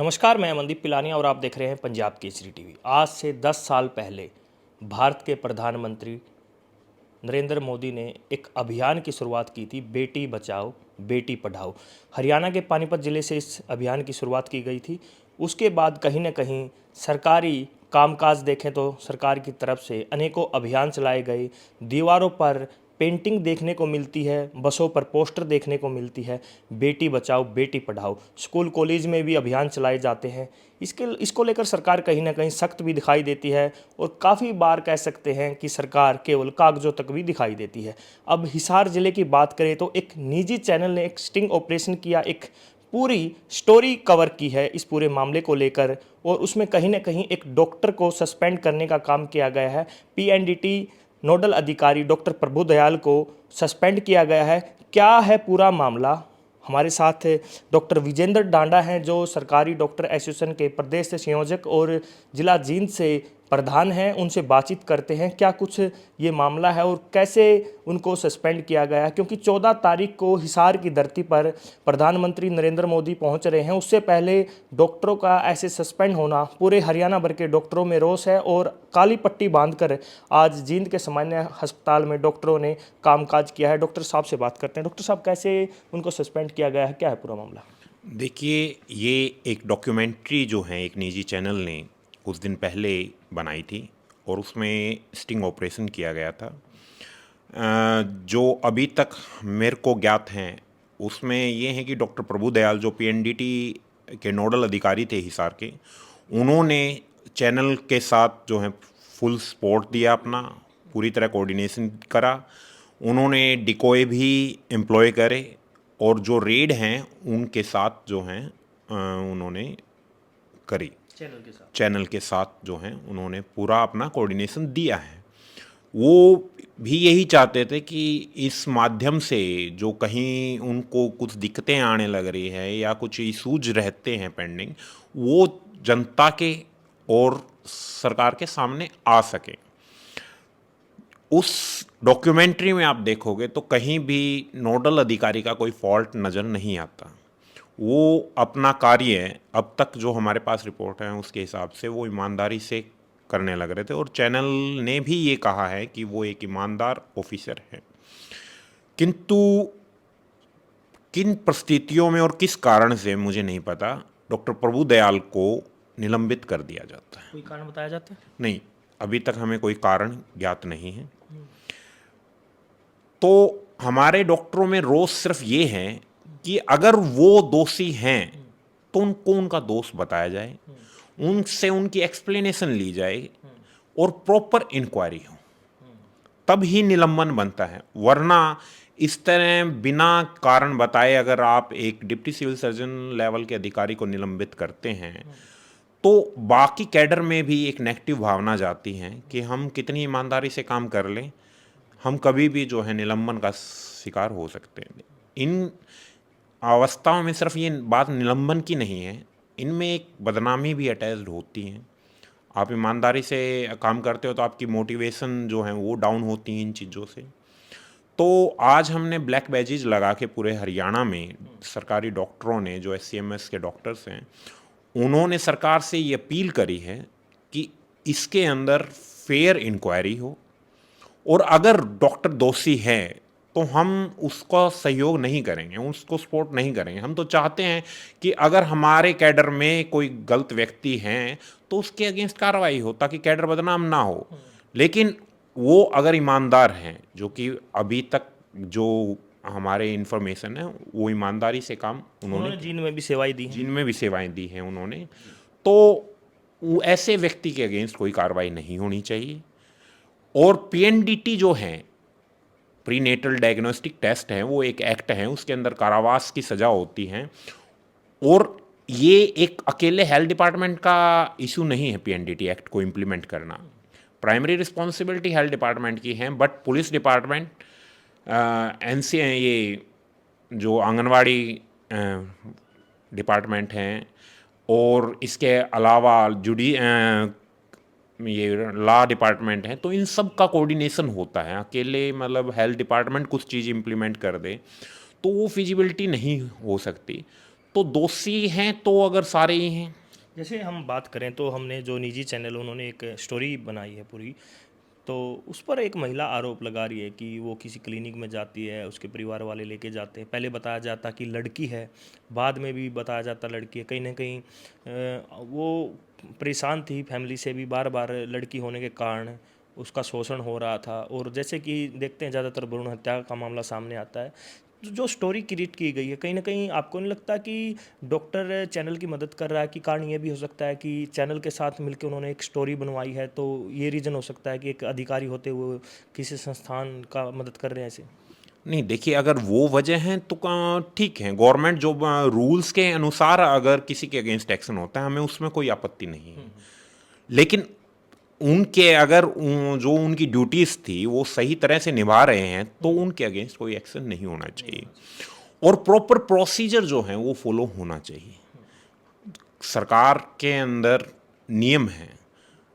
नमस्कार, मैं अमनदीप पिलानी और आप देख रहे हैं पंजाब केसरी टीवी। आज से 10 साल पहले भारत के प्रधानमंत्री नरेंद्र मोदी ने एक अभियान की शुरुआत की थी, बेटी बचाओ बेटी पढ़ाओ। हरियाणा के पानीपत ज़िले से इस अभियान की शुरुआत की गई थी। उसके बाद कहीं न कहीं सरकारी कामकाज देखें तो सरकार की तरफ से अनेकों अभियान चलाए गए। दीवारों पर पेंटिंग देखने को मिलती है, बसों पर पोस्टर देखने को मिलती है, बेटी बचाओ बेटी पढ़ाओ। स्कूल कॉलेज में भी अभियान चलाए जाते हैं। इसको लेकर सरकार कहीं ना कहीं सख्त भी दिखाई देती है और काफ़ी बार कह सकते हैं कि सरकार केवल कागजों तक भी दिखाई देती है। अब हिसार ज़िले की बात करें तो एक निजी चैनल ने एक स्टिंग ऑपरेशन किया, एक पूरी स्टोरी कवर की है इस पूरे मामले को लेकर, और उसमें कहीं ना कहीं एक डॉक्टर को सस्पेंड करने का काम किया गया है। पीएनडीटी नोडल अधिकारी डॉक्टर प्रभु दयाल को सस्पेंड किया गया है। क्या है पूरा मामला, हमारे साथ डॉक्टर विजेंद्र डांडा हैं जो सरकारी डॉक्टर एसोसिएशन के प्रदेश से संयोजक और जिला जींद से प्रधान हैं। उनसे बातचीत करते हैं क्या कुछ ये मामला है और कैसे उनको सस्पेंड किया गया है, क्योंकि 14 तारीख को हिसार की धरती पर प्रधानमंत्री नरेंद्र मोदी पहुंच रहे हैं। उससे पहले डॉक्टरों का ऐसे सस्पेंड होना पूरे हरियाणा भर के डॉक्टरों में रोष है और काली पट्टी बांधकर आज जींद के सामान्य अस्पताल में डॉक्टरों ने कामकाज किया है। डॉक्टर साहब से बात करते हैं। डॉक्टर साहब, कैसे उनको सस्पेंड किया गया है, क्या है पूरा मामला? देखिए, ये एक डॉक्यूमेंट्री जो है एक निजी चैनल ने कुछ दिन पहले बनाई थी और उसमें स्टिंग ऑपरेशन किया गया था। जो अभी तक मेरे को ज्ञात हैं उसमें ये है कि डॉक्टर प्रभु दयाल जो पीएनडीटी के नोडल अधिकारी थे हिसार के, उन्होंने चैनल के साथ जो है फुल सपोर्ट दिया, अपना पूरी तरह कोऑर्डिनेशन करा। उन्होंने डिकोय भी एम्प्लॉय करे और जो रेड हैं उनके साथ जो हैं उन्होंने करी। चैनल के साथ जो हैं उन्होंने पूरा अपना कोऑर्डिनेशन दिया है। वो भी यही चाहते थे कि इस माध्यम से जो कहीं उनको कुछ दिक्कतें आने लग रही है या कुछ इशूज रहते हैं पेंडिंग, वो जनता के और सरकार के सामने आ सके। उस डॉक्यूमेंट्री में आप देखोगे तो कहीं भी नोडल अधिकारी का कोई फॉल्ट नज़र नहीं आता। वो अपना कार्य अब तक जो हमारे पास रिपोर्ट है उसके हिसाब से वो ईमानदारी से करने लग रहे थे और चैनल ने भी ये कहा है कि वो एक ईमानदार ऑफिसर है। किंतु किन परिस्थितियों में और किस कारण से मुझे नहीं पता, डॉक्टर प्रभु दयाल को निलंबित कर दिया जाता है। कोई कारण बताया जाता है? नहीं, अभी तक हमें कोई कारण ज्ञात नहीं है। तो हमारे डॉक्टरों में रोष सिर्फ ये है कि अगर वो दोषी हैं तो उनको उनका दोष बताया जाए, उनसे उनकी एक्सप्लेनेशन ली जाए और प्रॉपर इंक्वायरी हो, तब ही निलंबन बनता है। वरना इस तरह बिना कारण बताए अगर आप एक डिप्टी सिविल सर्जन लेवल के अधिकारी को निलंबित करते हैं तो बाकी कैडर में भी एक नेगेटिव भावना जाती है कि हम कितनी ईमानदारी से काम कर लें, हम कभी भी जो है निलंबन का शिकार हो सकते हैं। इन अवस्थाओं में सिर्फ ये बात निलंबन की नहीं है, इनमें एक बदनामी भी अटैच्ड होती है। आप ईमानदारी से काम करते हो तो आपकी मोटिवेशन जो है वो डाउन होती है इन चीज़ों से। तो आज हमने ब्लैक बैजेज लगा के पूरे हरियाणा में सरकारी डॉक्टरों ने, जो एससीएमएस के डॉक्टर्स हैं, उन्होंने सरकार से ये अपील करी है कि इसके अंदर फेयर इंक्वायरी हो और अगर डॉक्टर दोषी है तो हम उसका सहयोग नहीं करेंगे, उसको सपोर्ट नहीं करेंगे। हम तो चाहते हैं कि अगर हमारे कैडर में कोई गलत व्यक्ति हैं तो उसके अगेंस्ट कार्रवाई हो ताकि कैडर बदनाम ना हो। लेकिन वो अगर ईमानदार हैं, जो कि अभी तक जो हमारे इन्फॉर्मेशन है वो ईमानदारी से काम उन्होंने जींद में भी सेवाएं दी हैं। जिनमें भी सेवाएं दी हैं उन्होंने, तो ऐसे व्यक्ति के अगेंस्ट कोई कार्रवाई नहीं होनी चाहिए। और पीएनडीटी जो है, प्री नेटल डायग्नोस्टिक टेस्ट है, वो एक एक्ट है, उसके अंदर कारावास की सज़ा होती है। और ये एक अकेले हेल्थ डिपार्टमेंट का इशू नहीं है पीएनडीटी एक्ट को इम्प्लीमेंट करना। प्राइमरी रिस्पॉन्सिबिलिटी हेल्थ डिपार्टमेंट की है, बट पुलिस डिपार्टमेंट, एनसी, ये जो आंगनवाड़ी डिपार्टमेंट हैं और इसके अलावा ये लॉ डिपार्टमेंट है, तो इन सब का कोऑर्डिनेशन होता है। अकेले मतलब हेल्थ डिपार्टमेंट कुछ चीज़ इम्प्लीमेंट कर दे तो वो फिजिबिलिटी नहीं हो सकती। तो दोषी हैं तो अगर सारे ही हैं। जैसे हम बात करें तो हमने जो निजी चैनल उन्होंने एक स्टोरी बनाई है पूरी, तो उस पर एक महिला आरोप लगा रही है कि वो किसी क्लिनिक में जाती है, उसके परिवार वाले लेके जाते हैं, पहले बताया जाता कि लड़की है, बाद में भी बताया जाता लड़की है, कहीं ना कहीं वो परेशान थी फैमिली से भी, बार बार लड़की होने के कारण उसका शोषण हो रहा था। और जैसे कि देखते हैं ज़्यादातर भ्रूण हत्या का मामला सामने आता है। तो जो स्टोरी क्रिएट की गई है, कहीं ना कहीं आपको नहीं लगता कि डॉक्टर चैनल की मदद कर रहा है? कि कारण ये भी हो सकता है कि चैनल के साथ मिलकर उन्होंने एक स्टोरी बनवाई है, तो ये रीज़न हो सकता है कि एक अधिकारी होते हुए किसी संस्थान का मदद कर रहे हैं ऐसे? नहीं, देखिए, अगर वो वजह है तो ठीक है, गवर्नमेंट जो रूल्स के अनुसार अगर किसी के अगेंस्ट एक्शन होता है, हमें उसमें कोई आपत्ति नहीं है। लेकिन उनके अगर जो उनकी ड्यूटीज थी वो सही तरह से निभा रहे हैं तो उनके अगेंस्ट कोई एक्शन नहीं होना चाहिए, और प्रॉपर प्रोसीजर जो है वो फॉलो होना चाहिए। सरकार के अंदर नियम हैं,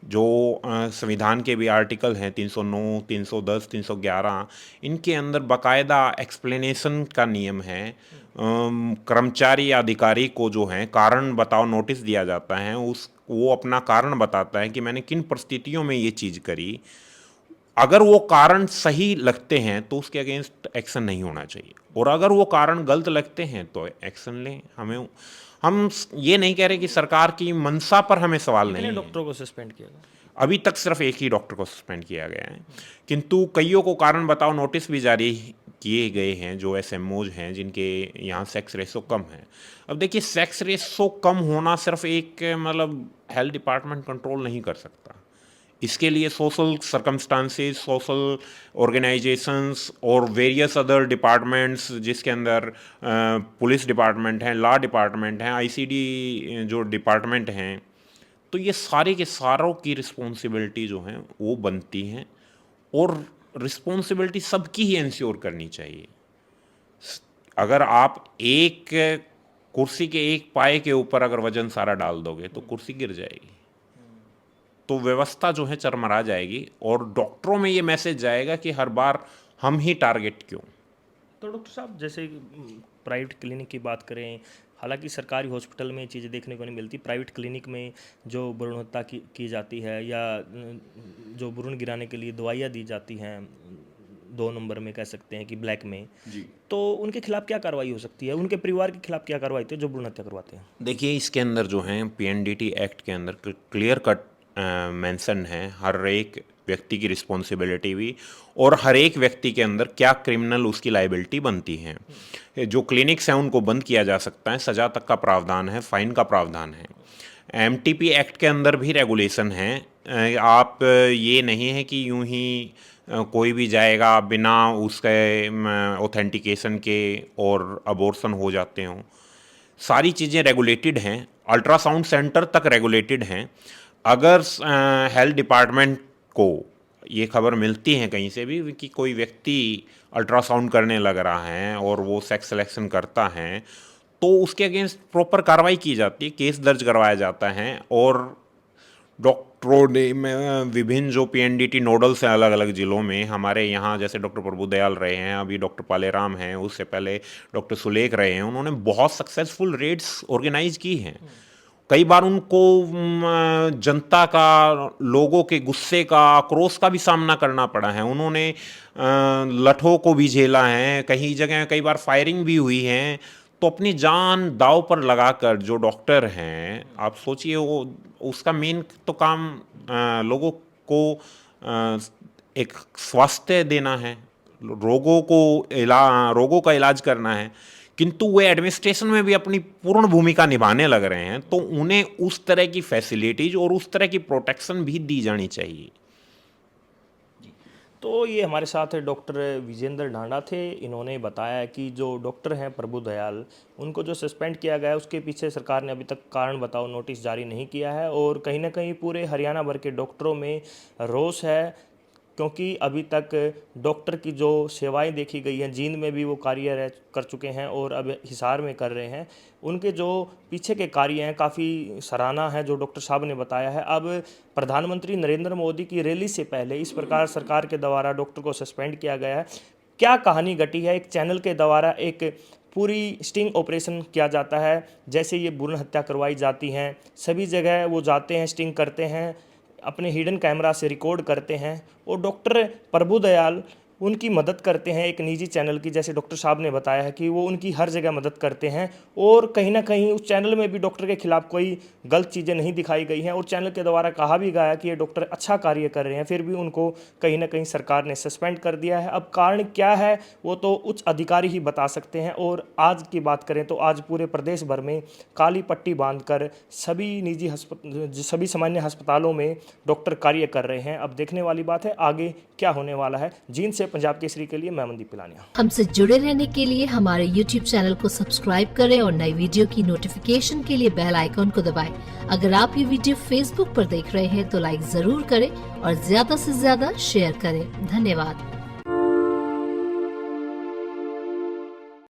जो संविधान के भी आर्टिकल हैं 309, 310, 311, इनके अंदर बाकायदा एक्सप्लेनेशन का नियम है। कर्मचारी या अधिकारी को जो है कारण बताओ नोटिस दिया जाता है, उस वो अपना कारण बताता है कि मैंने किन परिस्थितियों में ये चीज़ करी। अगर वो कारण सही लगते हैं तो उसके अगेंस्ट एक्शन नहीं होना चाहिए, और अगर वो कारण गलत लगते हैं तो एक्शन लें। हम ये नहीं कह रहे कि सरकार की मंशा पर हमें सवाल कितने नहीं है। डॉक्टरों को सस्पेंड किया गया? अभी तक सिर्फ एक ही डॉक्टर को सस्पेंड किया गया है, किंतु कईयों को कारण बताओ नोटिस भी जारी किए गए हैं, जो एसएमओज हैं जिनके यहाँ सेक्स रेशो कम है। अब देखिए, सेक्स रेशो कम होना सिर्फ एक मतलब हेल्थ डिपार्टमेंट कंट्रोल नहीं कर सकता। इसके लिए सोशल सर्कमस्टांसेस, सोशल ऑर्गेनाइजेशंस और वेरियस अदर डिपार्टमेंट्स, जिसके अंदर पुलिस डिपार्टमेंट है, लॉ डिपार्टमेंट है, आईसीडी जो डिपार्टमेंट हैं, तो ये सारे के सारों की रिस्पॉन्सिबिलिटी जो हैं वो बनती हैं, और रिस्पॉन्सिबिलिटी सबकी ही इंश्योर करनी चाहिए। अगर आप एक कुर्सी के एक पाए के ऊपर अगर वजन सारा डाल दोगे तो कुर्सी गिर जाएगी, तो व्यवस्था जो है चरमरा जाएगी, और डॉक्टरों में ये मैसेज जाएगा कि हर बार हम ही टारगेट क्यों। तो डॉक्टर साहब, जैसे प्राइवेट क्लिनिक की बात करें, हालांकि सरकारी हॉस्पिटल में ये चीज़ें देखने को नहीं मिलती, प्राइवेट क्लिनिक में जो भ्रूण हत्या की जाती है, या जो भ्रूण गिराने के लिए दवाइयाँ दी जाती हैं, 2 नंबर में कह सकते हैं कि ब्लैक में, जी, तो उनके खिलाफ क्या कार्रवाई हो सकती है? उनके परिवार के खिलाफ क्या कार्रवाई होती है जो भ्रूण हत्या करवाते हैं? देखिए, इसके अंदर जो है पीएनडीटी एक्ट के अंदर क्लियर कट मेंशन है हर एक व्यक्ति की रिस्पॉन्सिबिलिटी भी, और हर एक व्यक्ति के अंदर क्या क्रिमिनल उसकी लाइबिलिटी बनती है। जो क्लिनिक्स हैं उनको बंद किया जा सकता है, सज़ा तक का प्रावधान है, फाइन का प्रावधान है। एमटीपी एक्ट के अंदर भी रेगुलेशन है। आप ये नहीं है कि यूं ही कोई भी जाएगा बिना उसके ऑथेंटिकेशन के और अबॉर्शन हो जाते हों। सारी चीज़ें रेगुलेटेड हैं, अल्ट्रासाउंड सेंटर तक रेगुलेटेड हैं। अगर हेल्थ डिपार्टमेंट को ये खबर मिलती है कहीं से भी कि कोई व्यक्ति अल्ट्रासाउंड करने लग रहा है और वो सेक्स सिलेक्शन करता है, तो उसके अगेंस्ट प्रॉपर कार्रवाई की जाती है, केस दर्ज करवाया जाता है, और डॉक्टरों ने विभिन्न जो पीएनडीटी नोडल्स हैं अलग अलग ज़िलों में, हमारे यहाँ जैसे डॉक्टर प्रभु दयाल रहे हैं, अभी डॉक्टर पालेराम हैं, उससे पहले डॉक्टर सुलेख रहे हैं, उन्होंने बहुत सक्सेसफुल रेड्स ऑर्गेनाइज की हैं। कई बार उनको जनता का, लोगों के गुस्से का, आक्रोश का भी सामना करना पड़ा है। उन्होंने लठों को भी झेला है, कई जगह कई बार फायरिंग भी हुई है। तो अपनी जान दांव पर लगाकर जो डॉक्टर हैं, आप सोचिए, वो उसका मेन तो काम लोगों को एक स्वास्थ्य देना है, रोगों का इलाज करना है, किंतु वे एडमिनिस्ट्रेशन में भी अपनी पूर्ण भूमिका निभाने लग रहे हैं, तो उन्हें उस तरह की फैसिलिटीज और उस तरह की प्रोटेक्शन भी दी जानी चाहिए। तो ये हमारे साथ डॉक्टर विजेंद्र ढांडा थे। इन्होंने बताया कि जो डॉक्टर हैं प्रभु दयाल, उनको जो सस्पेंड किया गया है उसके पीछे सरकार ने अभी तक कारण बताओ नोटिस जारी नहीं किया है, और कहीं ना कहीं पूरे हरियाणा भर के डॉक्टरों में रोष है, क्योंकि अभी तक डॉक्टर की जो सेवाएं देखी गई हैं, जींद में भी वो कार्य कर चुके हैं और अब हिसार में कर रहे हैं, उनके जो पीछे के कार्य हैं काफ़ी सराहना है जो डॉक्टर साहब ने बताया है। अब प्रधानमंत्री नरेंद्र मोदी की रैली से पहले इस प्रकार सरकार के द्वारा डॉक्टर को सस्पेंड किया गया है। क्या कहानी घटी है? एक चैनल के द्वारा एक पूरी स्टिंग ऑपरेशन किया जाता है। जैसे ये भ्रूण हत्या करवाई जाती हैं, सभी जगह वो जाते हैं, स्टिंग करते हैं, अपने हिडन कैमरा से रिकॉर्ड करते हैं और डॉक्टर प्रभुदयाल उनकी मदद करते हैं एक निजी चैनल की। जैसे डॉक्टर साहब ने बताया है कि वो उनकी हर जगह मदद करते हैं और कहीं ना कहीं उस चैनल में भी डॉक्टर के खिलाफ कोई गलत चीज़ें नहीं दिखाई गई हैं और चैनल के द्वारा कहा भी गया कि ये डॉक्टर अच्छा कार्य कर रहे हैं, फिर भी उनको कहीं ना कहीं सरकार ने सस्पेंड कर दिया है। अब कारण क्या है वो तो उच्च अधिकारी ही बता सकते हैं। और आज की बात करें तो आज पूरे प्रदेश भर में काली पट्टी बांधकर सभी सामान्य अस्पतालों में डॉक्टर कार्य कर रहे हैं। अब देखने वाली बात है आगे क्या होने वाला है। जींद से पंजाब केसरी के लिए मैं मनदीप पिलानिया। हमसे जुड़े रहने के लिए हमारे YouTube चैनल को सब्सक्राइब करें और नई वीडियो की नोटिफिकेशन के लिए बेल आइकॉन को दबाएं। अगर आप ये वीडियो Facebook पर देख रहे हैं तो लाइक जरूर करें और ज्यादा से ज्यादा शेयर करें। धन्यवाद।